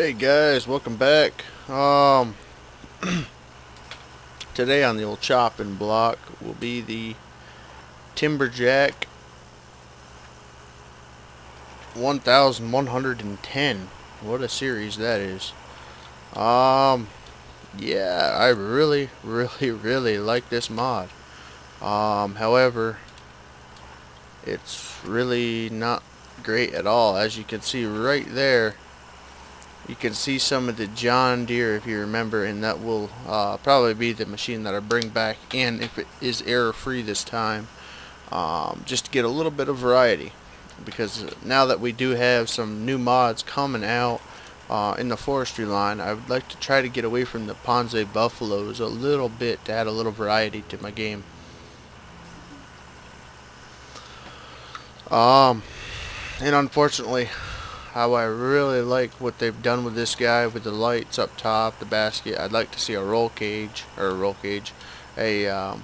Hey guys, welcome back. Today on the old chopping block will be the Timberjack 1110. What a series that is. Yeah, I really like this mod. However, it's really not great at all. As you can see right there, you can see some of the John Deere, if you remember, and that will probably be the machine that I bring back, and if it is error free this time, just to get a little bit of variety, because now that we do have some new mods coming out in the forestry line, I would like to try to get away from the Ponze Buffaloes a little bit to add a little variety to my game. And unfortunately, how I really like what they've done with this guy with the lights up top, the basket. I'd like to see a roll cage, a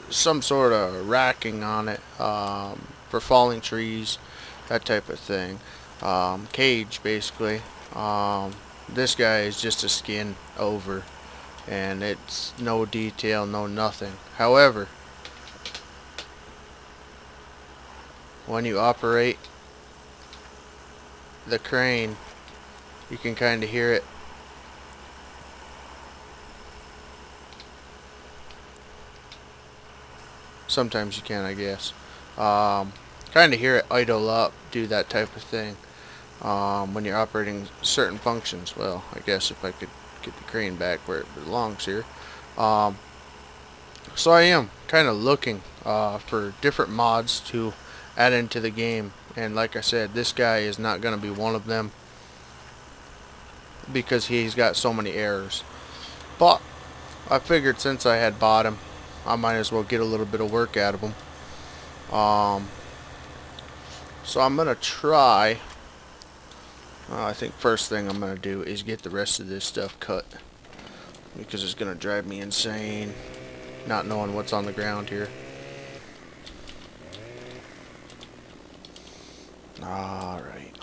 some sort of racking on it for falling trees, that type of thing. Cage basically. This guy is just a skin over, and it's no detail, no nothing. However, when you operate the crane, you can kind of hear it. Sometimes you can, I guess. Kind of hear it idle up, do that type of thing when you're operating certain functions. Well, I guess if I could get the crane back where it belongs here. So I am kind of looking for different mods to add into the game, and like I said, this guy is not going to be one of them because he's got so many errors. But I figured since I had bought him, I might as well get a little bit of work out of him. So I'm gonna try. I think first thing I'm gonna do is get the rest of this stuff cut, because it's gonna drive me insane not knowing what's on the ground here. Alright,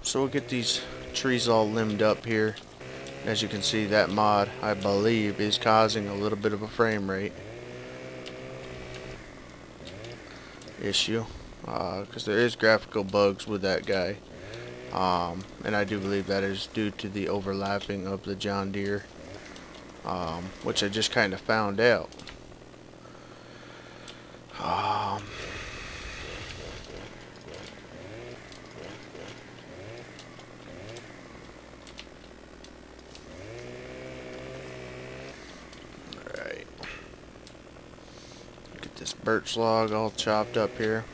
so we'll get these trees all limbed up here. As you can see, that mod, I believe, is causing a little bit of a frame rate issue, because there is graphical bugs with that guy, and I do believe that is due to the overlapping of the John Deere, which I just kind of found out. Alright, get this birch log all chopped up here.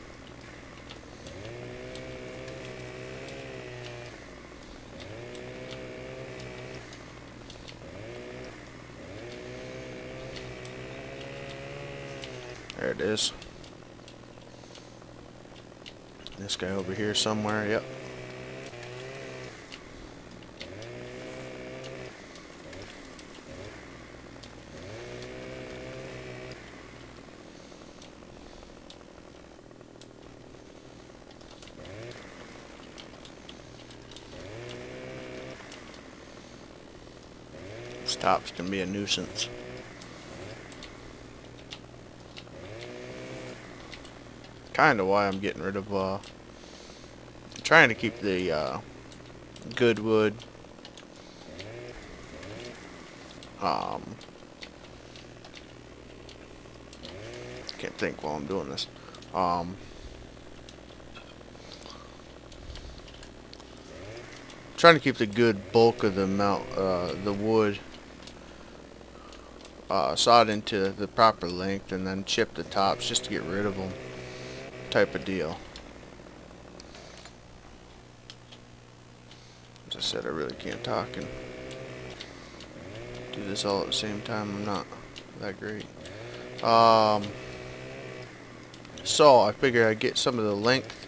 There it is. This guy over here somewhere, yep. Stops can be a nuisance. Kind of why I'm getting rid of, trying to keep the good wood. Can't think while I'm doing this. Trying to keep the good bulk of the the wood sawed into the proper length, and then chip the tops just to get rid of them, type of deal. As I said, I really can't talk and do this all at the same time. I'm not that great. So I figured I'd get some of the length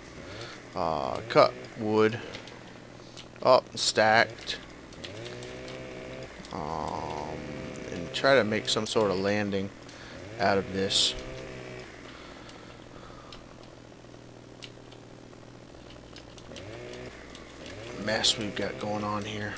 cut wood up and stacked, and try to make some sort of landing out of this. mess we've got going on here.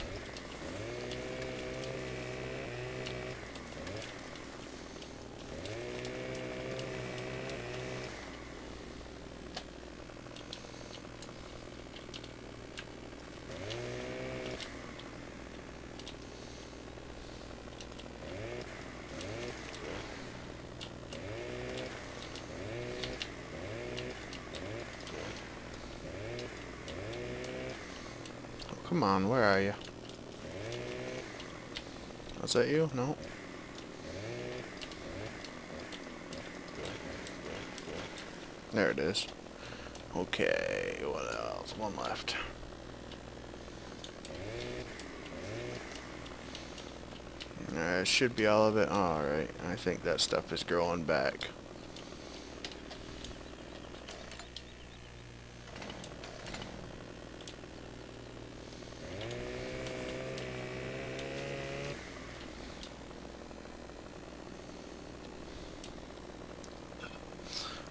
Come on, where are you? Was that you? No. There it is. Okay, what else? One left. Should be all of it. Alright, I think that stuff is growing back.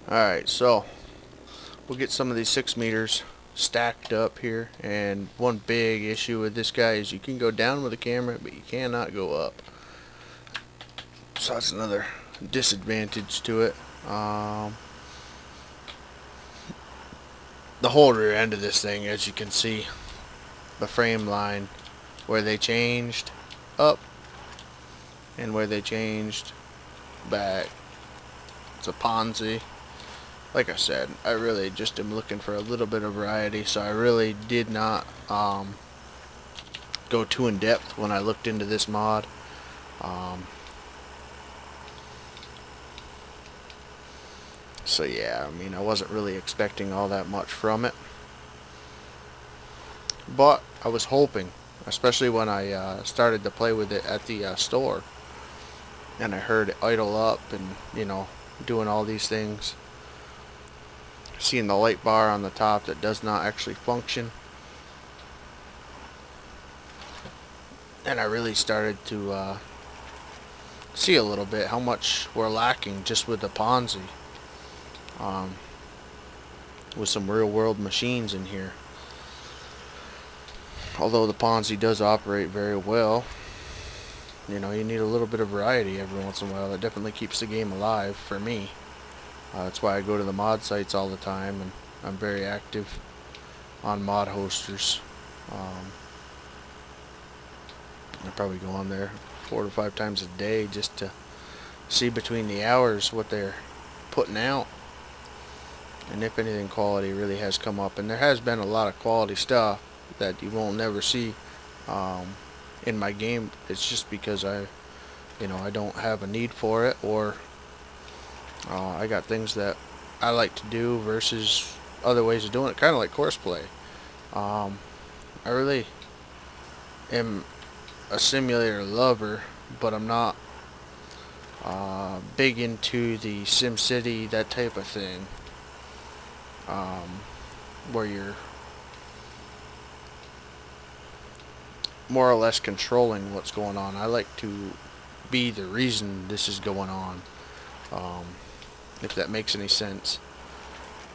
Alright, so we'll get some of these 6 meters stacked up here, and one big issue with this guy is you can go down with the camera, but you cannot go up. So that's another disadvantage to it. The whole rear end of this thing, as you can see, the frame line where they changed up and where they changed back, it's a Ponzi. Like I said, I really just am looking for a little bit of variety, so I really did not go too in depth when I looked into this mod. So yeah, I mean, I wasn't really expecting all that much from it, but I was hoping, especially when I started to play with it at the store, and I heard it idle up and, you know, doing all these things, seeing the light bar on the top that does not actually function, and I really started to see a little bit how much we're lacking just with the Ponzi. With some real world machines in here. Although the Ponzi does operate very well, you know, you need a little bit of variety every once in a while. It definitely keeps the game alive for me. That's why I go to the mod sites all the time, and I'm very active on mod hosters. I probably go on there 4 to 5 times a day just to see between the hours what they're putting out, and if anything quality really has come up. And there has been a lot of quality stuff that you won't never see in my game. It's just because I don't have a need for it, or I got things that I like to do versus other ways of doing it, kind of like courseplay. I really am a simulator lover, but I'm not big into the SimCity, that type of thing, where you're more or less controlling what's going on. I like to be the reason this is going on, if that makes any sense.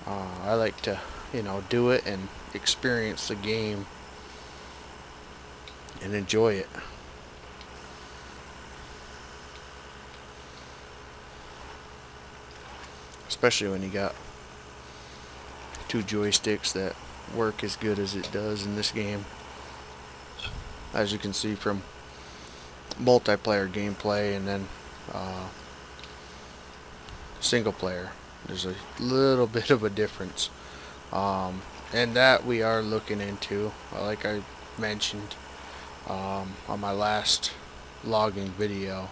I like to, you know, do it and experience the game and enjoy it. Especially when you got 2 joysticks that work as good as it does in this game. As you can see from multiplayer gameplay and then single player, there's a little bit of a difference, and that we are looking into, like I mentioned on my last logging video,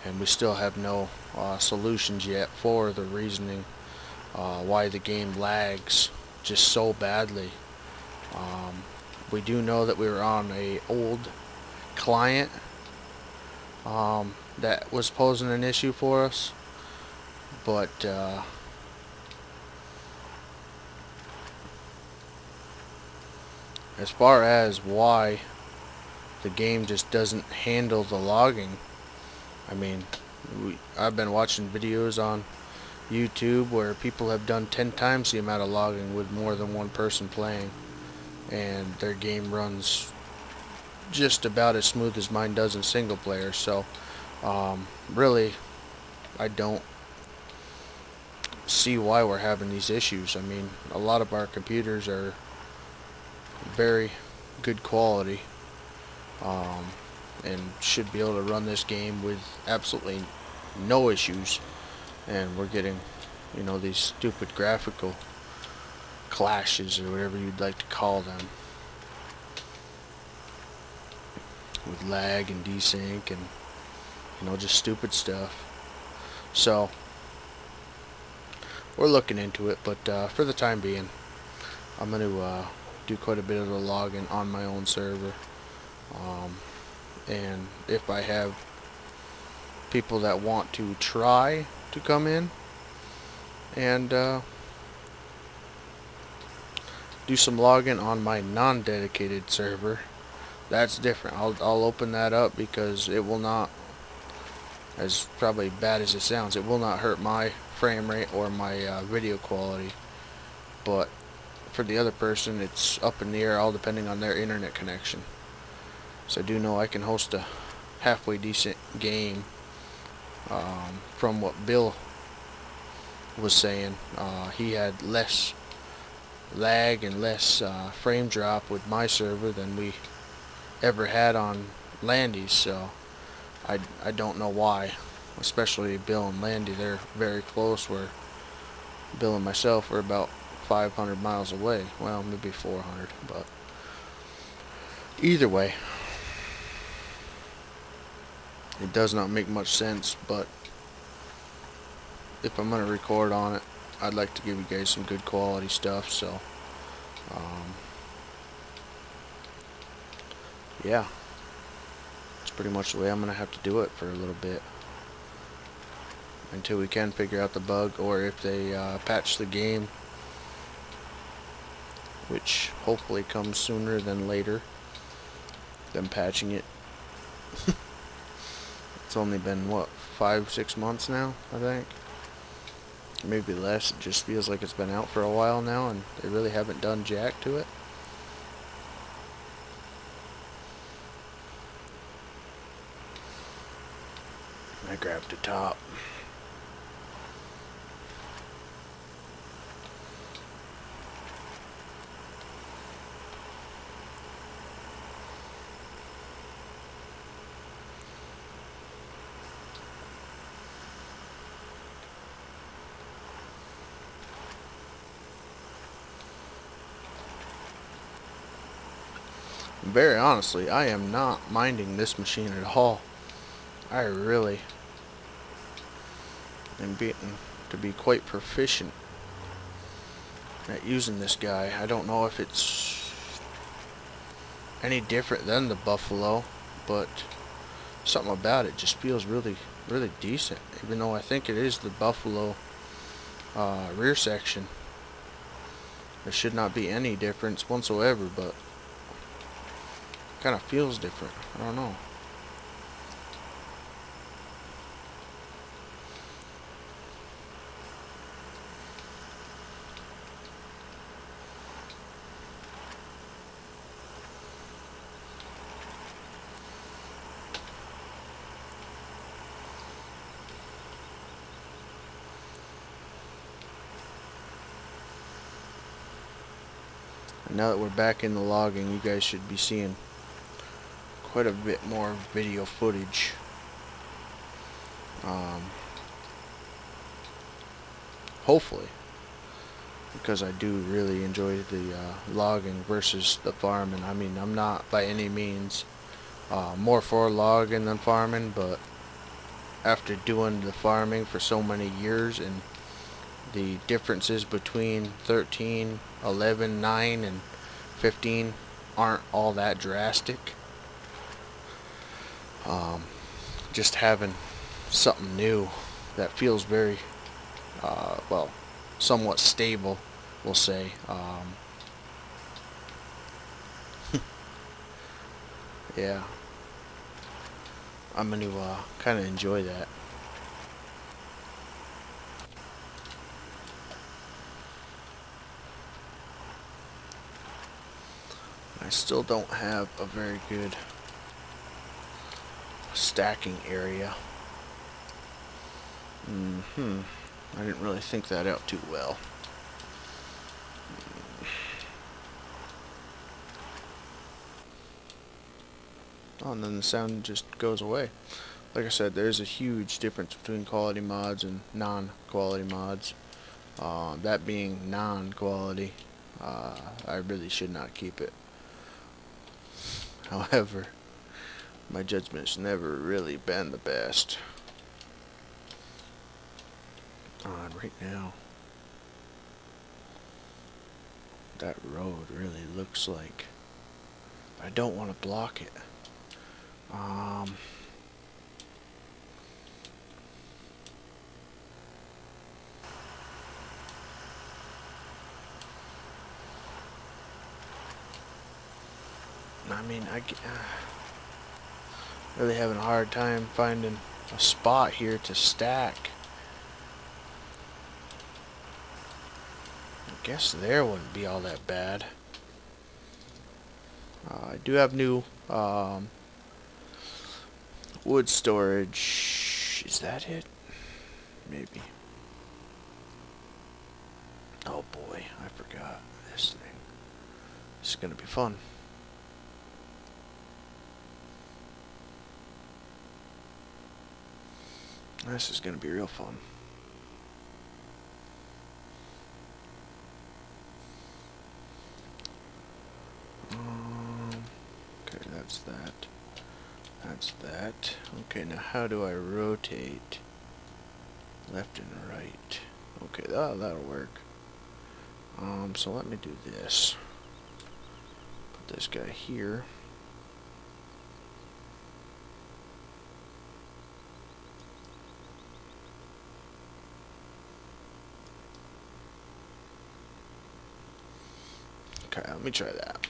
and we still have no solutions yet for the reasoning why the game lags just so badly. We do know that we were on a old client that was posing an issue for us, but as far as why the game just doesn't handle the logging, I mean, I've been watching videos on YouTube where people have done 10 times the amount of logging with more than one person playing. and their game runs just about as smooth as mine does in single player. So really, I don't see why we're having these issues. I mean, a lot of our computers are very good quality, and should be able to run this game with absolutely no issues, and we're getting, you know, these stupid graphical clashes or whatever you'd like to call them, with lag and desync and, you know, just stupid stuff. So we're looking into it, but for the time being, I'm going to do quite a bit of the logging on my own server. And if I have people that want to try to come in and do some logging on my non-dedicated server, that's different. I'll open that up, because it will not, as probably bad as it sounds, it will not hurt my frame rate or my video quality. But for the other person, it's up in the air, all depending on their internet connection. So I do know I can host a halfway decent game. From what Bill was saying, he had less lag and less frame drop with my server than we ever had on Landy's. So I don't know why, especially Bill and Landy. They're very close, where Bill and myself are about 500 miles away. Well, maybe 400, but either way, it does not make much sense. But if I'm going to record on it, I'd like to give you guys some good quality stuff. So yeah, it's pretty much the way I'm going to have to do it for a little bit, until we can figure out the bug, or if they patch the game, which hopefully comes sooner than later, them patching it. It's only been, what, 5-6 months now, I think? Maybe less. It just feels like it's been out for a while now, and they really haven't done jack to it. I grabbed the top. Very honestly, I am not minding this machine at all. I really am getting to be quite proficient at using this guy. I don't know if it's any different than the Buffalo, but something about it just feels really decent, even though I think it is the Buffalo rear section. There should not be any difference whatsoever, but kind of feels different. I don't know. And now that we're back in the logging, you guys should be seeing quite a bit more video footage. Hopefully, because I do really enjoy the logging versus the farming. I mean, I'm not by any means more for logging than farming, but after doing the farming for so many years, and the differences between 13, 11, 9, and 15 aren't all that drastic. Just having something new that feels very, well, somewhat stable, we'll say. Yeah, I'm going to kind of enjoy that. I still don't have a very good stacking area. I didn't really think that out too well. Oh, and then the sound just goes away. Like I said, there's a huge difference between quality mods and non-quality mods. That being non-quality, I really should not keep it. However, my judgment's never really been the best. Right now, that road really looks like... I don't want to block it. I mean, really having a hard time finding a spot here to stack. I guess there wouldn't be all that bad. I do have new wood storage. Is that it? Maybe. Oh boy, I forgot this thing. This is gonna be fun. This is gonna be real fun. Okay, that's that. That's that. Okay, now how do I rotate? Left and right. Okay, that'll work. So let me do this. Put this guy here. Okay, let me try that.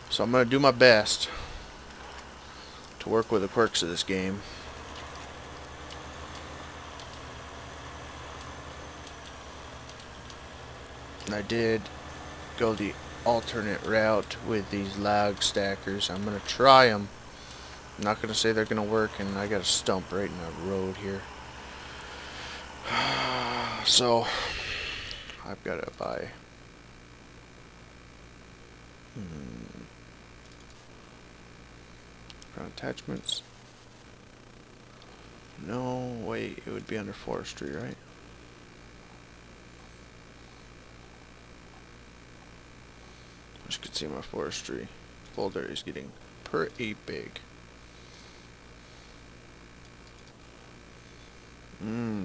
So I'm going to do my best to work with the quirks of this game. And I did go the alternate route with these log stackers. I'm going to try them. I'm not going to say they're going to work, and I got a stump right in the road here. So I've got to buy ground attachments. No, wait, it would be under forestry, right? As you can see, my forestry folder is getting pretty big.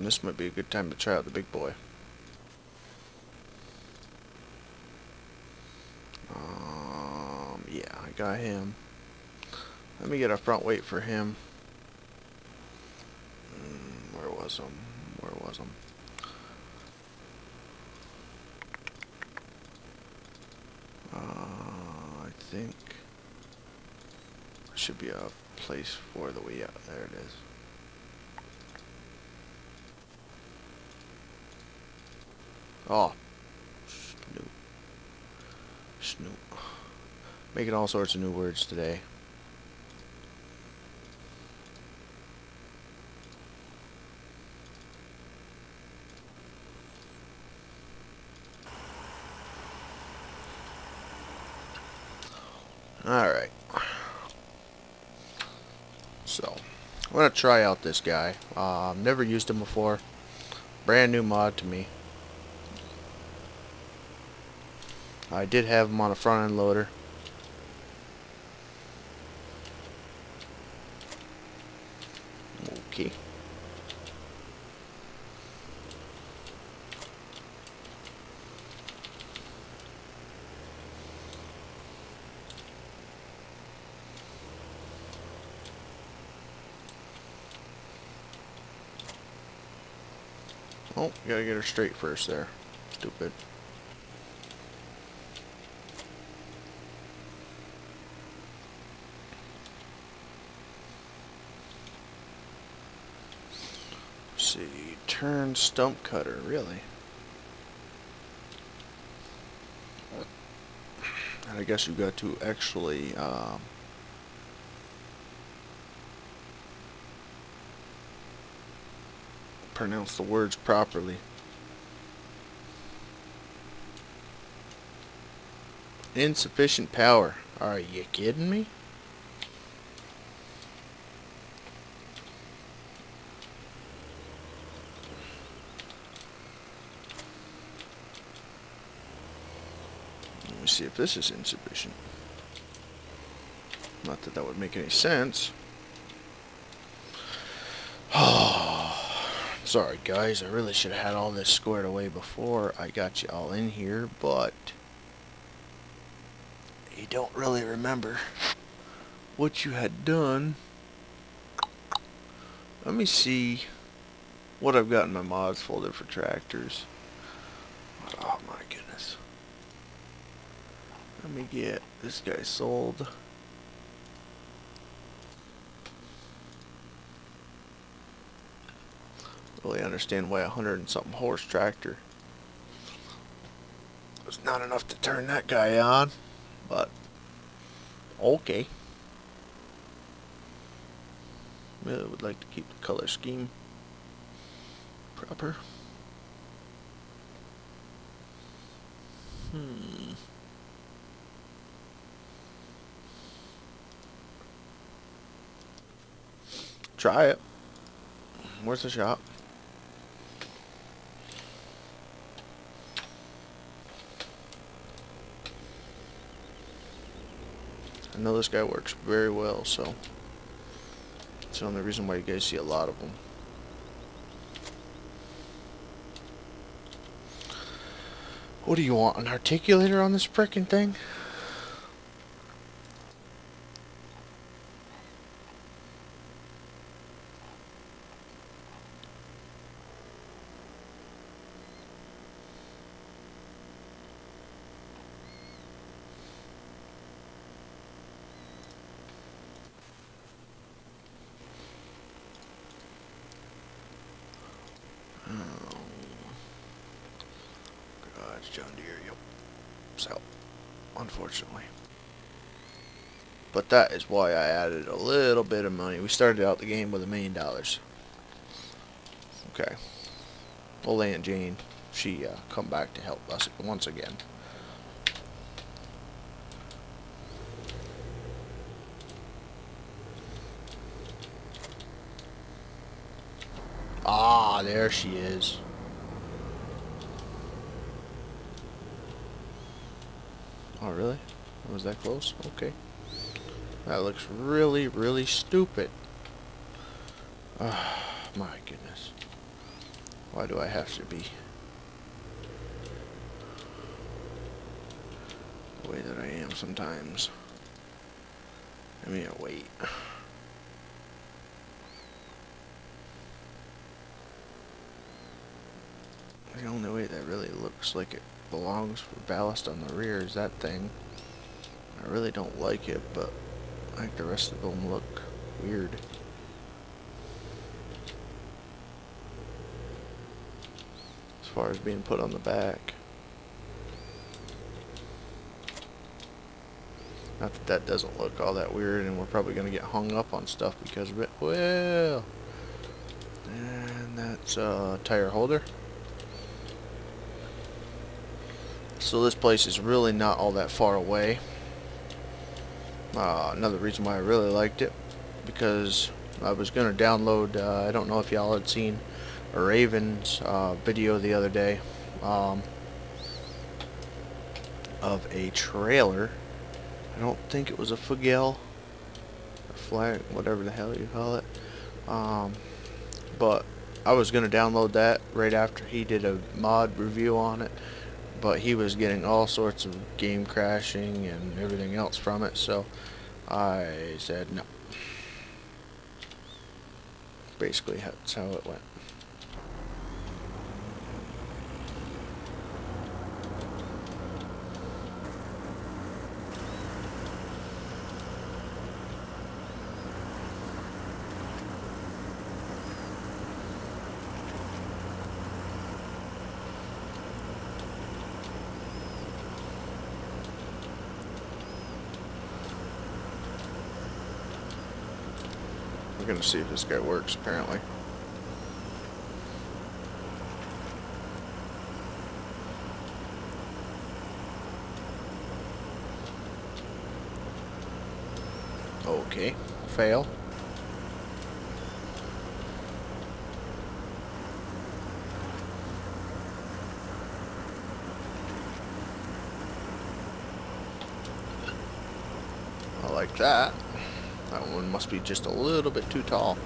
This might be a good time to try out the big boy. Yeah, I got him. Let me get a front weight for him. Where was him? Where was him? I think there should be a place for the weight. There it is. Oh, Snoop. Making all sorts of new words today. Alright. So, I'm going to try out this guy. I've never used him before. Brand new mod to me. I did have him on a front end loader. Okay. Oh, you gotta get her straight first there. Stupid. Seat. turn stump cutter, really. And I guess you got to actually pronounce the words properly. Insufficient power. Are you kidding me? Let me see if this is insufficient. Not that that would make any sense. Sorry guys, I really should have had all this squared away before I got you all in here, but you don't really remember what you had done. Let me see what I've got in my mods folder for tractors. Oh my goodness. Let me get this guy sold. Really understand why 100 and something horse tractor was not enough to turn that guy on, but okay. Really would like to keep the color scheme proper. Try it. Worth a shot. I know this guy works very well, so it's the only reason why you guys see a lot of them. What do you want, an articulator on this frickin' thing? John Deere, yep. So, unfortunately. But that is why I added a little bit of money. We started out the game with $1 million. Okay. Old Aunt Jane, she come back to help us once again. Ah, there she is. Oh, really? Was that close? Okay. That looks really, really stupid. My goodness. Why do I have to be the way that I am sometimes? I mean, wait. The only way that really looks like it belongs for ballast on the rear is that thing. I really don't like it, but I think the rest of them look weird. As far as being put on the back. Not that that doesn't look all that weird, and we're probably going to get hung up on stuff because of it. Well, and that's a tire holder. So this place is really not all that far away. Another reason why I really liked it, because I was going to download, I don't know if y'all had seen a Raven's video the other day of a trailer. I don't think it was a Fugel or flag, whatever the hell you call it. But I was going to download that right after he did a mod review on it. But he was getting all sorts of game crashing and everything else from it, so I said no. Basically, that's how it went. We're gonna see if this guy works, apparently. Okay, fail. I like that. That one must be just a little bit too tall.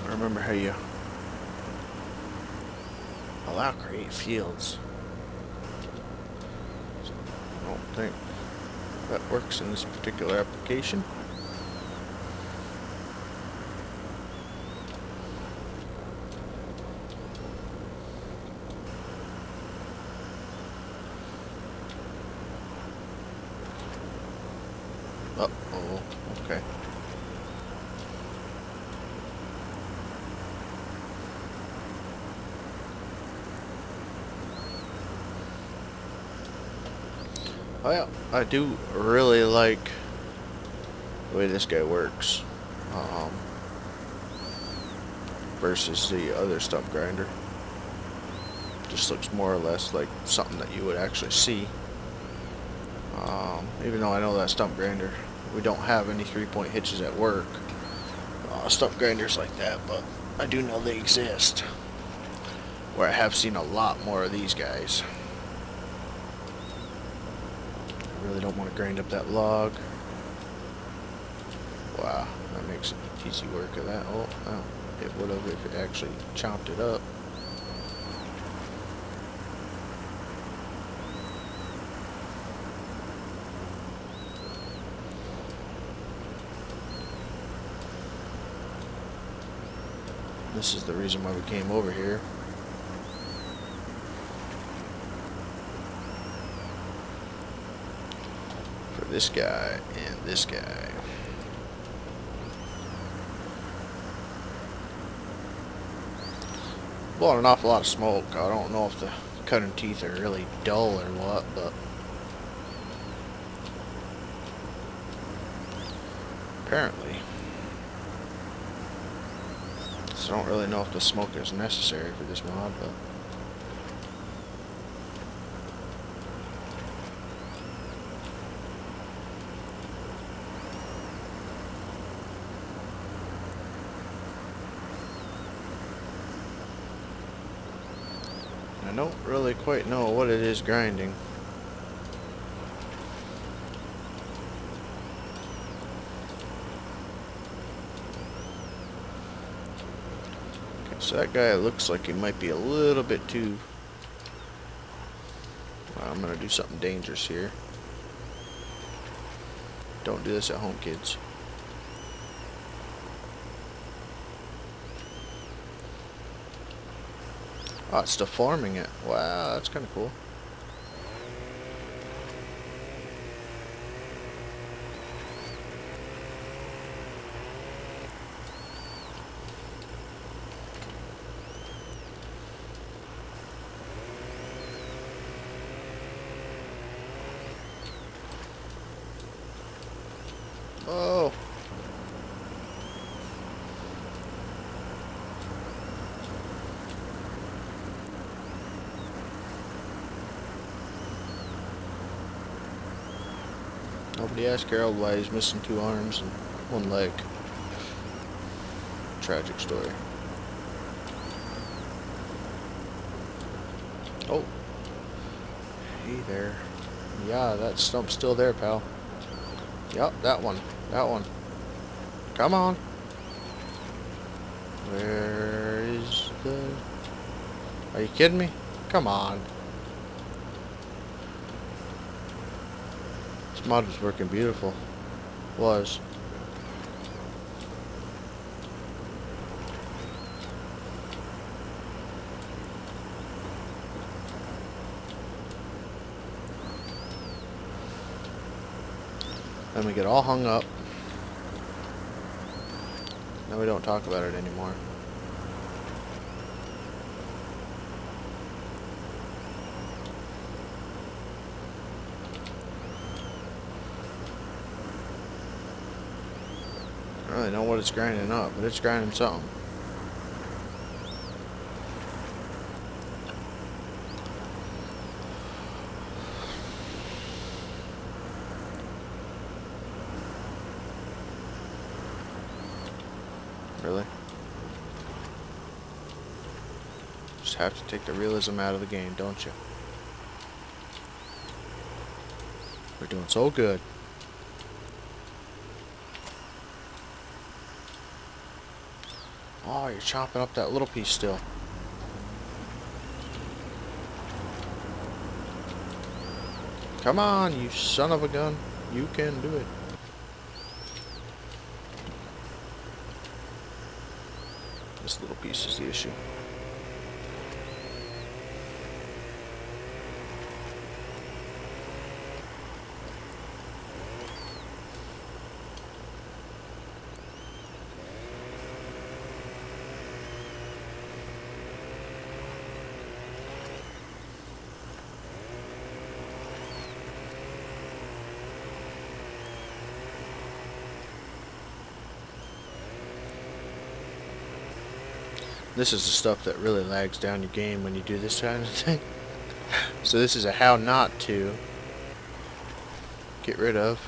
I remember how you allow create fields. I don't think that works in this particular application. Uh-oh, okay. Well, I do really like the way this guy works versus the other stump grinder. Just looks more or less like something that you would actually see. Even though I know that stump grinder, we don't have any 3-point hitches at work. Stump grinders like that, but I do know they exist. Where I have seen a lot more of these guys. I really don't want to grind up that log. Wow, that makes easy work of that. Oh, well, it would have if it actually chopped it up. This is the reason why we came over here. For this guy and this guy. Blowing an awful lot of smoke. I don't know if the cutting teeth are really dull or what, but apparently. So I don't really know if the smoke is necessary for this mod, but I don't really quite know what it is grinding. So that guy looks like he might be a little bit too... Well, I'm going to do something dangerous here. Don't do this at home, kids. Oh, it's deforming it. Wow, that's kind of cool. Oh. Nobody asked Harold why he's missing 2 arms and 1 leg. Tragic story. Oh. Hey there. Yeah, that stump's still there, pal. Yep, that one. That one. Come on. Where is the... Are you kidding me? Come on. This mod was working beautiful. Was. Then we get all hung up. Now we don't talk about it anymore. don't really know what it's grinding up, but it's grinding something. Really? Just have to take the realism out of the game, don't you? We're doing so good. Oh, you're chopping up that little piece still. Come on, you son of a gun. You can do it. This little piece is the issue. This is the stuff that really lags down your game when you do this kind of thing. So this is a how not to get rid of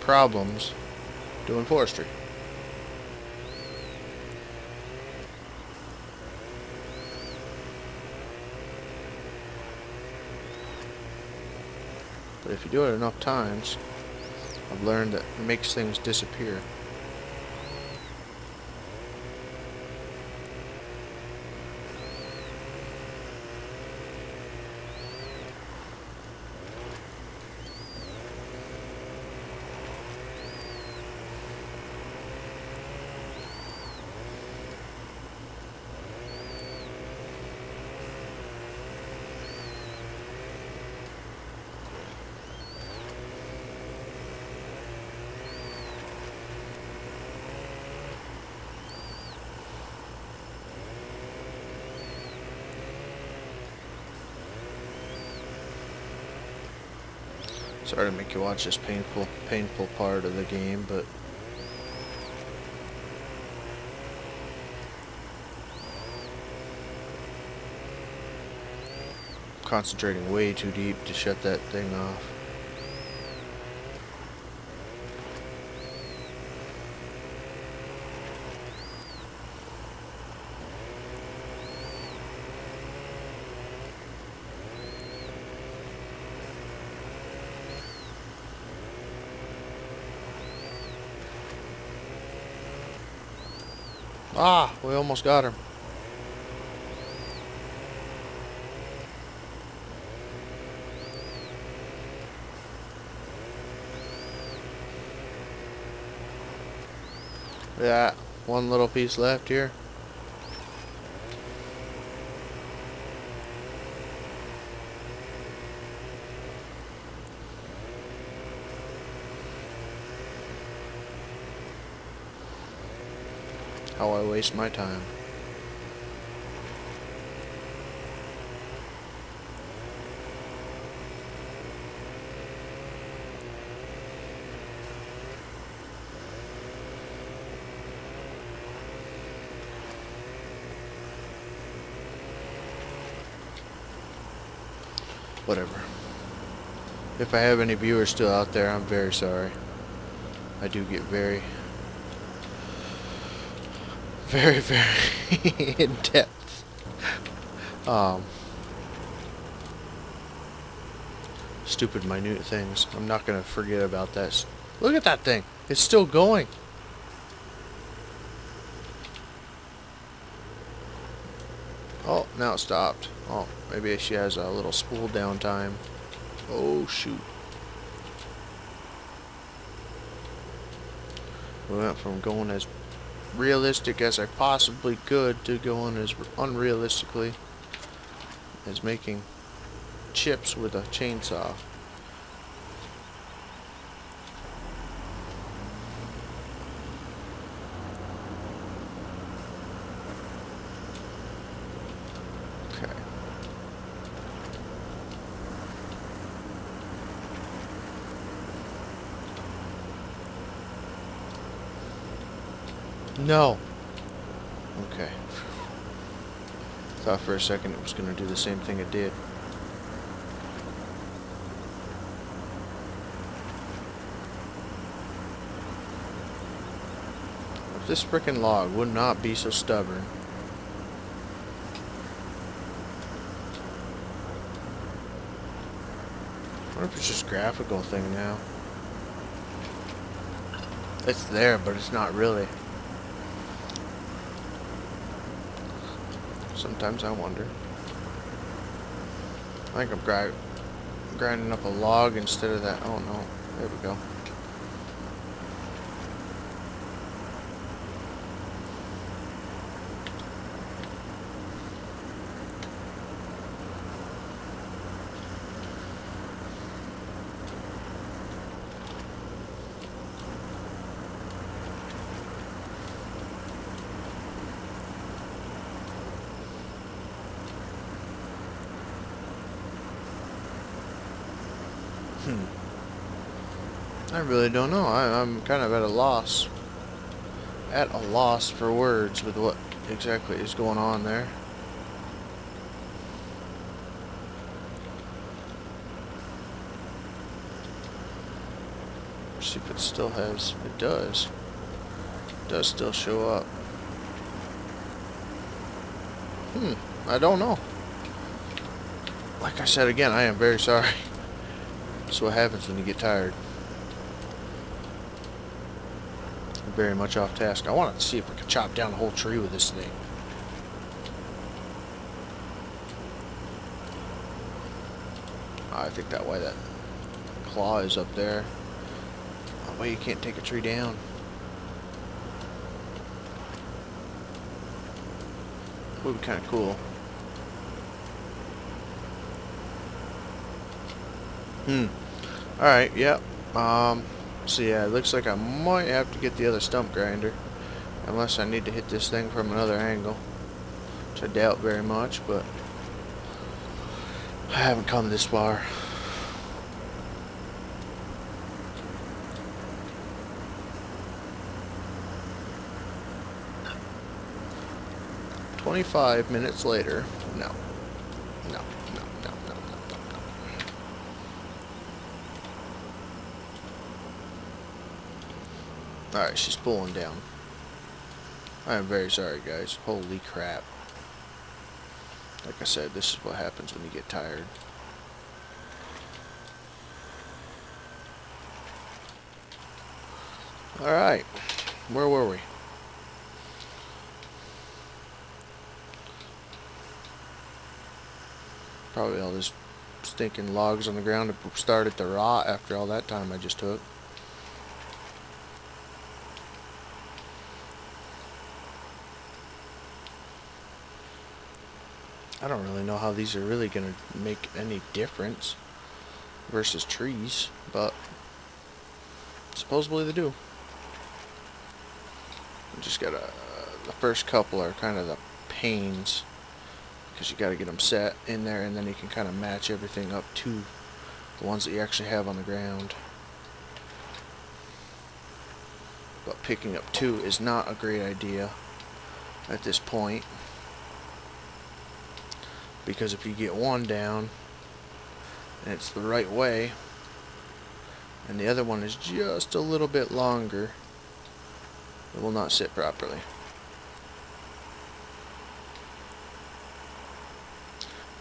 problems doing forestry. But if you do it enough times, I've learned that it makes things disappear. Sorry to make you watch this painful part of the game, but I'm concentrating way too deep to shut that thing off. Ah, we almost got him. Yeah, one little piece left here. How I waste my time. Whatever. If I have any viewers still out there, I'm very sorry. I do get very in depth. Stupid minute things. I'm not gonna forget about that. Look at that thing. It's still going. Oh, now it stopped. Oh, maybe she has a little spool down time. Oh, shoot. We went from going as realistic as I possibly could to going as unrealistically as making chips with a chainsaw. Okay. No. Okay. Thought for a second it was going to do the same thing it did. If this frickin' log would not be so stubborn. I wonder if it's just a graphical thing now. It's there, but it's not really. Sometimes I wonder. I think I'm grinding up a log instead of that. Oh no, there we go. I really don't know. I'm kind of at a loss. At a loss for words with what exactly is going on there. Let's see if it still has. It does. It does still show up. I don't know. Like I said again, I am very sorry. That's what happens when you get tired. I'm very much off task. I wanted to see if I could chop down a whole tree with this thing. I think that way that claw is up there. That way you can't take a tree down. Would be kind of cool. Alright, yep. So yeah, it looks like I might have to get the other stump grinder. Unless I need to hit this thing from another angle. Which I doubt very much, but I haven't come this far. "25 minutes later." No. No. Alright, she's pulling down. I am very sorry, guys. Holy crap. Like I said, this is what happens when you get tired. Alright. Where were we? Probably all this stinking logs on the ground have started to rot after all that time I just took. I don't really know how these are really going to make any difference versus trees, but supposedly they do. Just gotta, the first couple are kind of the pains, because you gotta get them set in there, and then you can kind of match everything up to the ones that you actually have on the ground. But picking up two is not a great idea at this point, because if you get one down and it's the right way and the other one is just a little bit longer, it will not sit properly.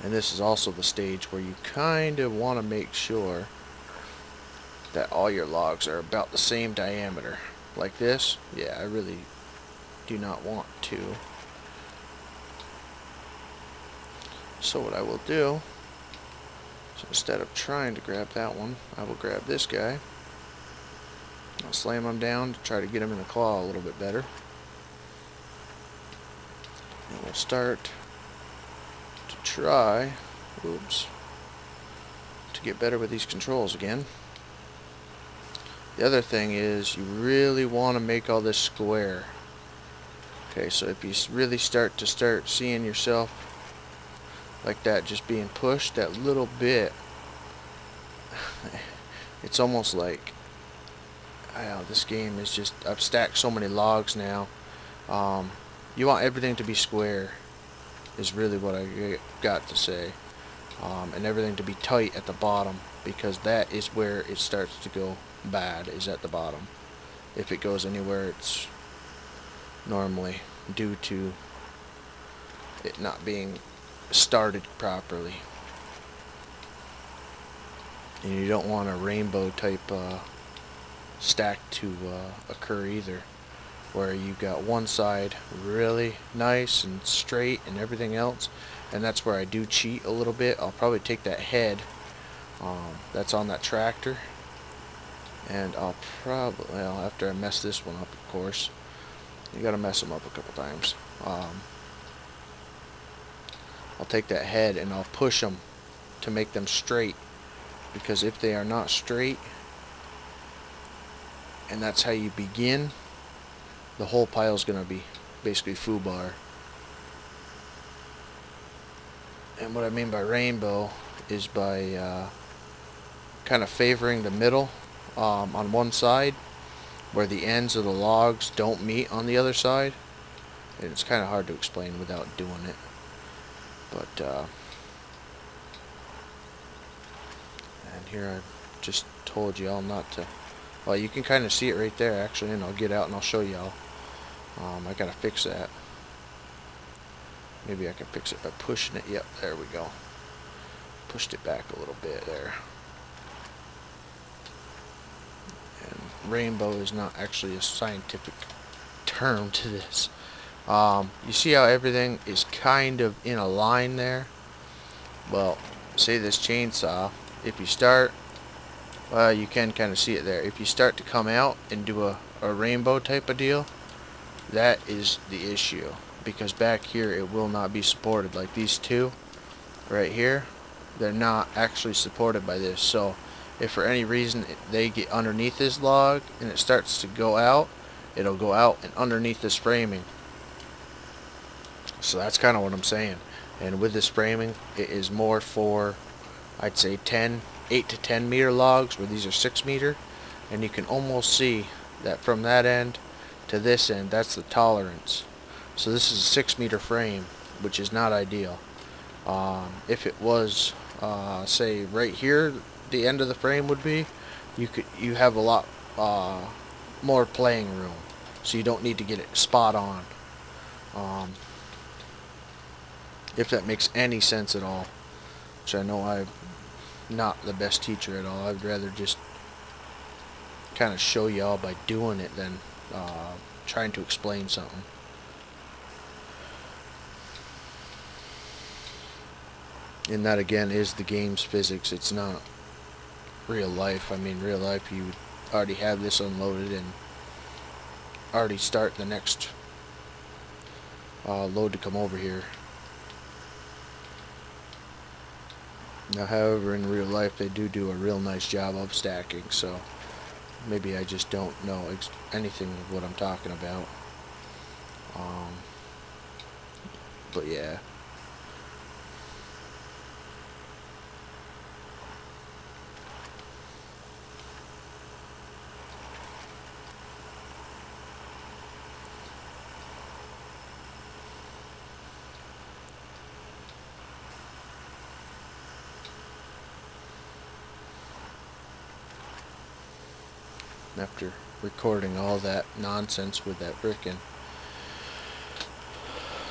And this is also the stage where you kind of want to make sure that all your logs are about the same diameter. Like this, yeah, I really do not want to. So what I will do, so instead of trying to grab that one, I will grab this guy. I'll slam him down to try to get him in the claw a little bit better. And we'll start to try, to get better with these controls again. The other thing is you really want to make all this square. Okay, so if you really start seeing yourself like that just being pushed that little bit, it's almost like, this game is just, I've stacked so many logs now You want everything to be square, is really what I got to say. And everything to be tight at the bottom, because that is where it starts to go bad, is at the bottom. If it goes anywhere, it's normally due to it not being started properly. And you don't want a rainbow type stack to occur either, where you got one side really nice and straight and everything else. And that's where I do cheat a little bit. I'll probably take that head that's on that tractor, and I'll probably, well, after I mess this one up, of course, you gotta mess them up a couple times. I'll take that head and I'll push them to make them straight, because if they are not straight, and that's how you begin, the whole pile is gonna be basically foobar. And what I mean by rainbow is by kind of favoring the middle on one side, where the ends of the logs don't meet on the other side. And it's kind of hard to explain without doing it. But and here I just told y'all not to. Well, you can kind of see it right there actually, and I'll get out and I'll show y'all. I gotta fix that. Maybe I can fix it by pushing it. Yep, there we go. Pushed it back a little bit there. And rainbow is not actually a scientific term to this. You see how everything is kind of in a line there? Well, say this chainsaw, if you start, well, you can kind of see it there. If you start to come out and do a rainbow type of deal, that is the issue. Because back here it will not be supported. Like these two right here, they're not actually supported by this. So if for any reason they get underneath this log and it starts to go out, it'll go out and underneath this framing. So that's kind of what I'm saying. And with this framing, it is more for, I'd say 8 to 10 meter logs, where these are 6 meter. And you can almost see that from that end to this end, that's the tolerance. So this is a 6 meter frame, which is not ideal. If it was, say right here, the end of the frame would be, you have a lot more playing room, so you don't need to get it spot on. If that makes any sense at all, which I know I'm not the best teacher at all. I'd rather just kind of show y'all by doing it than trying to explain something. And that again is the game's physics. It's not real life. I mean, real life, you would already have this unloaded and already start the next load to come over here. Now, however, in real life, they do a real nice job of stacking, so maybe I just don't know anything of what I'm talking about. But yeah. After recording all that nonsense with that frickin'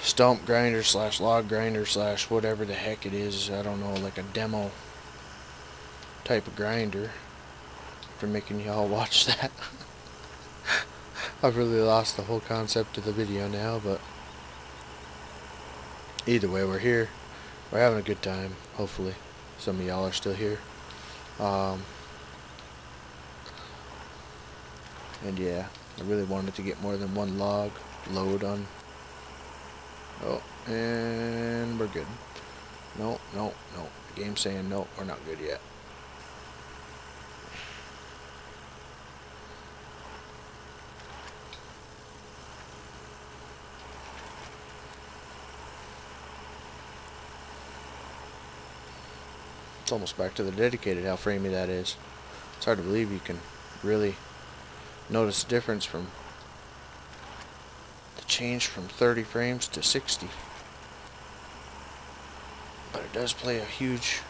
stump grinder slash log grinder slash whatever the heck it is, I don't know, like a demo type of grinder, for making y'all watch that. I've really lost the whole concept of the video now, but either way, we're here. We're having a good time, hopefully. Some of y'all are still here. And yeah, I really wanted to get more than one log load on. Oh, and we're good. No. The game's saying no, we're not good yet. It's almost back to the dedicated, how framey that is. It's hard to believe you can really notice the difference from the changed from 30 frames to 60. But it does play a huge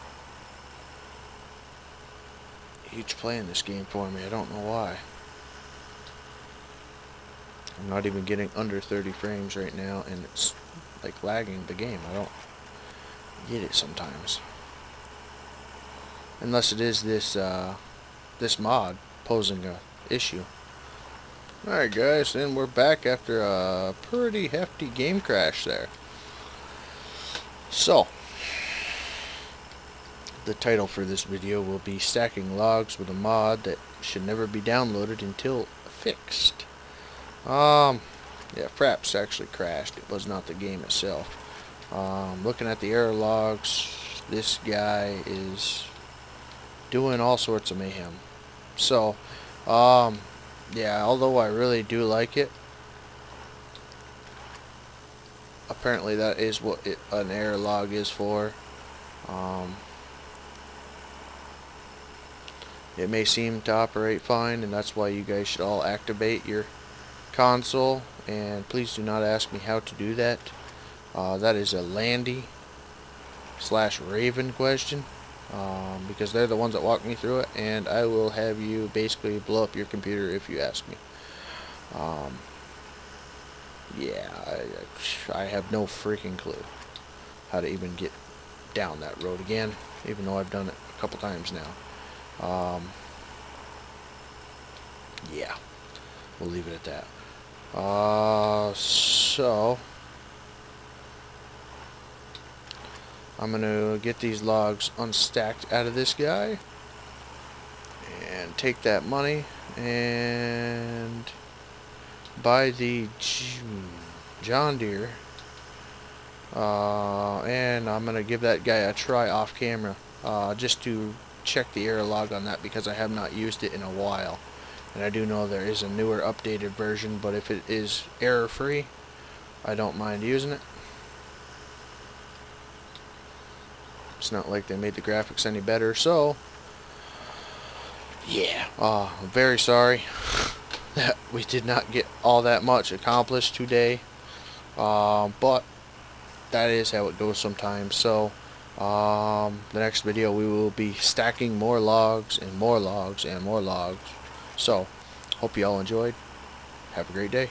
play in this game for me. I don't know why. I'm not even getting under 30 frames right now, and it's like lagging the game. I don't get it sometimes. Unless it is this this mod posing a issue. Alright guys, then we're back after a pretty hefty game crash there. So, the title for this video will be Stacking Logs with a Mod That Should Never Be Downloaded Until Fixed. Yeah, Fraps actually crashed. It was not the game itself. Looking at the error logs, this guy is doing all sorts of mayhem. So, yeah, although I really do like it, apparently that is what an error log is for. It may seem to operate fine, and that's why you guys should all activate your console, and please do not ask me how to do that. That is a Landy/Raven question, because they're the ones that walk me through it, and I will have you basically blow up your computer if you ask me. Yeah, I have no freaking clue how to even get down that road again, even though I've done it a couple times now. Yeah, we'll leave it at that. So I'm gonna get these logs unstacked out of this guy and take that money and buy the John Deere, and I'm gonna give that guy a try off camera, just to check the error log on that, because I have not used it in a while, and I do know there is a newer updated version, but if it is error free, I don't mind using it. It's not like they made the graphics any better, so yeah, I'm very sorry that we did not get all that much accomplished today, but that is how it goes sometimes. So the next video we will be stacking more logs and more logs and more logs. So hope you all enjoyed. Have a great day.